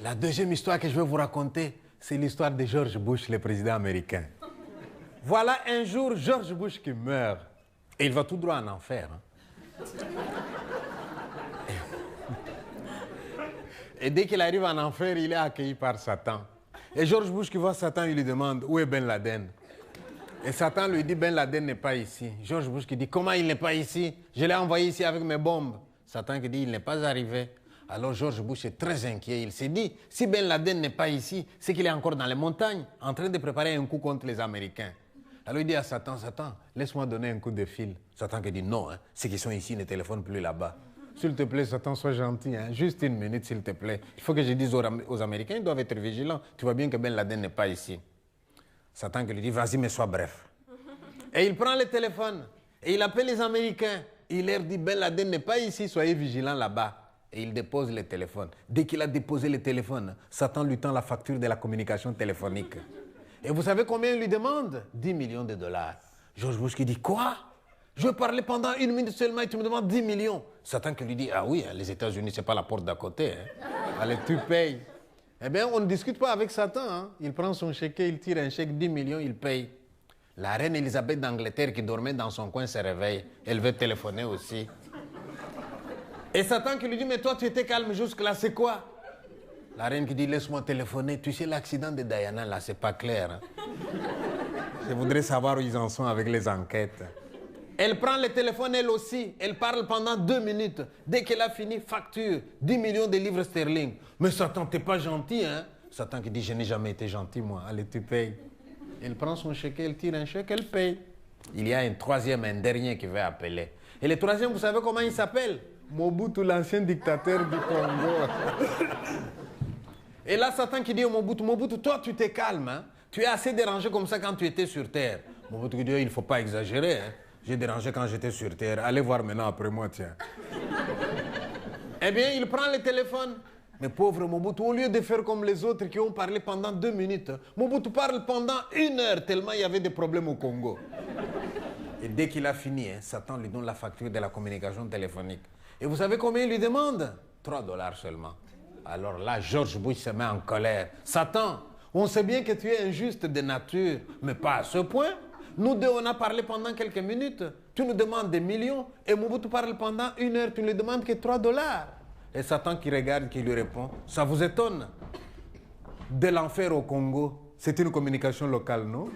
La deuxième histoire que je vais vous raconter, c'est l'histoire de George Bush, le président américain. Voilà un jour George Bush qui meurt. Et il va tout droit en enfer. Hein. Et dès qu'il arrive en enfer, il est accueilli par Satan. Et George Bush qui voit Satan, il lui demande où est Ben Laden. Et Satan lui dit Ben Laden n'est pas ici. George Bush qui dit comment il n'est pas ici? Je l'ai envoyé ici avec mes bombes. Satan qui dit il n'est pas arrivé. Alors George Bush est très inquiet. Il s'est dit si Ben Laden n'est pas ici, c'est qu'il est encore dans les montagnes en train de préparer un coup contre les Américains. Alors il dit à Satan, Satan, laisse-moi donner un coup de fil. Satan qui dit non, hein, ceux qui sont ici ne téléphonent plus là-bas. S'il te plaît, Satan, sois gentil. Hein. Juste une minute, s'il te plaît. Il faut que je dise aux Américains, ils doivent être vigilants. Tu vois bien que Ben Laden n'est pas ici. Satan qui lui dit, vas-y, mais sois bref. Et il prend le téléphone et il appelle les Américains. Il leur dit, Ben Laden n'est pas ici, soyez vigilants là-bas. Et il dépose le téléphone. Dès qu'il a déposé le téléphone, Satan lui tend la facture de la communication téléphonique. Et vous savez combien il lui demande? 10 millions de dollars. George Bush qui dit, quoi? Je veux parler pendant 1 minute seulement et tu me demandes 10 millions. Satan qui lui dit, ah oui, les États-Unis, c'est pas la porte d'à côté. Hein. Allez, tu payes. Eh bien, on ne discute pas avec Satan. Hein. Il prend son chéquier, il tire un chèque, 10 millions, il paye. La reine Elisabeth d'Angleterre qui dormait dans son coin se réveille. Elle veut téléphoner aussi. Et Satan qui lui dit, mais toi, tu étais calme jusque-là, c'est quoi? La reine qui dit, laisse-moi téléphoner. Tu sais, l'accident de Diana, là, c'est pas clair. Hein. Je voudrais savoir où ils en sont avec les enquêtes. Elle prend le téléphone, elle aussi. Elle parle pendant 2 minutes. Dès qu'elle a fini, facture 10 millions de livres sterling. Mais Satan, t'es pas gentil, hein? Satan qui dit, je n'ai jamais été gentil, moi. Allez, tu payes. Elle prend son chèque, elle tire un chèque, elle paye. Il y a un troisième, un dernier qui va appeler. Et le troisième, vous savez comment il s'appelle? Mobutu, l'ancien dictateur du Congo. Et là, Satan qui dit au Mobutu, Mobutu, toi, tu t'es calme, hein? Tu es assez dérangé comme ça quand tu étais sur Terre. Mobutu qui dit, il ne faut pas exagérer, hein? J'ai dérangé quand j'étais sur Terre. Allez voir maintenant après moi, tiens. Eh bien, il prend le téléphone. Mais pauvre Mobutu, au lieu de faire comme les autres qui ont parlé pendant 2 minutes, Mobutu parle pendant 1 heure tellement il y avait des problèmes au Congo. Et dès qu'il a fini, hein, Satan lui donne la facture de la communication téléphonique. Et vous savez combien il lui demande? 3 dollars seulement. Alors là, George Bush se met en colère. Satan, on sait bien que tu es injuste de nature, mais pas à ce point. Nous deux, on a parlé pendant quelques minutes. Tu nous demandes des millions. Et Mobutu parle pendant 1 heure. Tu ne lui demandes que 3 dollars. Et Satan qui regarde, qui lui répond. Ça vous étonne? De l'enfer au Congo, c'est une communication locale, non?